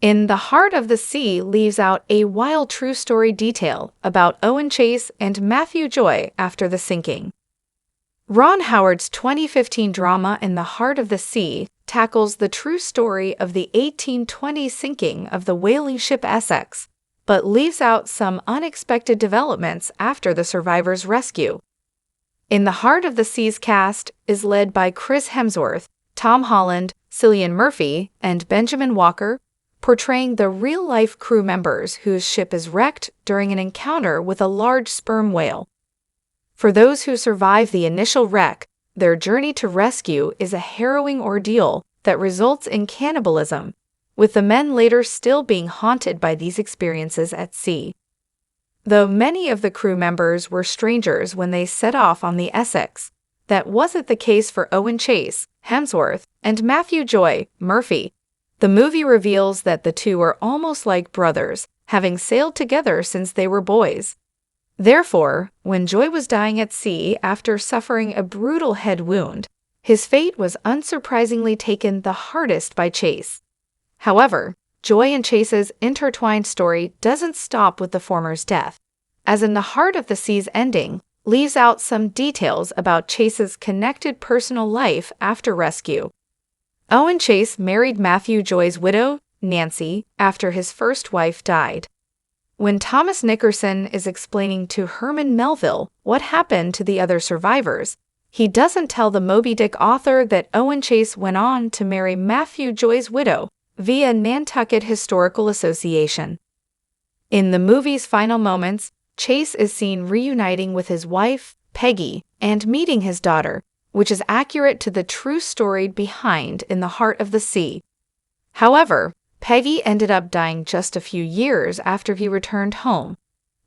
In The Heart of the Sea leaves out a wild true story detail about Owen Chase and Matthew Joy after the sinking. Ron Howard's 2015 drama In the Heart of the Sea tackles the true story of the 1820 sinking of the whaling ship Essex, but leaves out some unexpected developments after the survivors' rescue. In the Heart of the Sea's cast is led by Chris Hemsworth, Tom Holland, Cillian Murphy, and Benjamin Walker, portraying the real-life crew members whose ship is wrecked during an encounter with a large sperm whale. For those who survive the initial wreck, their journey to rescue is a harrowing ordeal that results in cannibalism, with the men later still being haunted by these experiences at sea. Though many of the crew members were strangers when they set off on the Essex, that wasn't the case for Owen Chase, Hemsworth, and Matthew Joy, Murphy. The movie reveals that the two are almost like brothers, having sailed together since they were boys. Therefore, when Joy was dying at sea after suffering a brutal head wound, his fate was unsurprisingly taken the hardest by Chase. However, Joy and Chase's intertwined story doesn't stop with the former's death, as In the Heart of the Sea's ending leaves out some details about Chase's connected personal life after rescue. Owen Chase married Matthew Joy's widow, Nancy, after his first wife died. When Thomas Nickerson is explaining to Herman Melville what happened to the other survivors, he doesn't tell the Moby Dick author that Owen Chase went on to marry Matthew Joy's widow via Nantucket Historical Association. In the movie's final moments, Chase is seen reuniting with his wife, Peggy, and meeting his daughter, which is accurate to the true story behind In the Heart of the Sea. However, Peggy ended up dying just a few years after he returned home,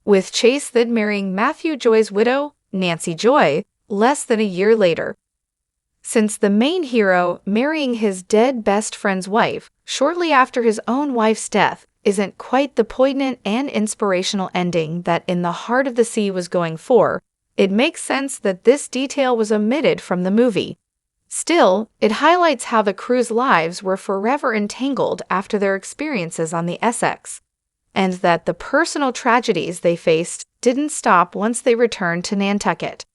with Chase then marrying Matthew Joy's widow, Nancy Joy, less than a year later. Since the main hero marrying his dead best friend's wife shortly after his own wife's death isn't quite the poignant and inspirational ending that In the Heart of the Sea was going for, it makes sense that this detail was omitted from the movie. Still, it highlights how the crew's lives were forever entangled after their experiences on the Essex, and that the personal tragedies they faced didn't stop once they returned to Nantucket.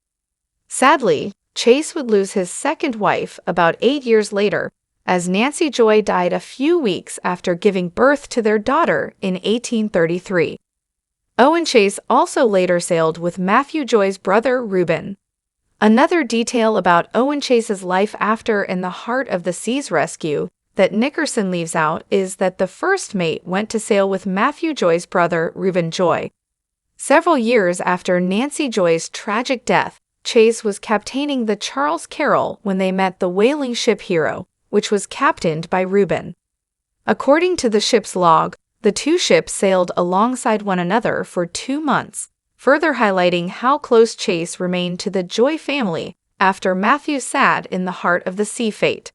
Sadly, Chase would lose his second wife about 8 years later, as Nancy Joy died a few weeks after giving birth to their daughter in 1833. Owen Chase also later sailed with Matthew Joy's brother Reuben. Another detail about Owen Chase's life after In the Heart of the Sea's rescue that Nickerson leaves out is that the first mate went to sail with Matthew Joy's brother Reuben Joy. Several years after Nancy Joy's tragic death, Chase was captaining the Charles Carroll when they met the whaling ship Hero, which was captained by Reuben. According to the ship's log, the two ships sailed alongside one another for 2 months, further highlighting how close Chase remained to the Joy family after Matthew's sad In the Heart of the Sea fate.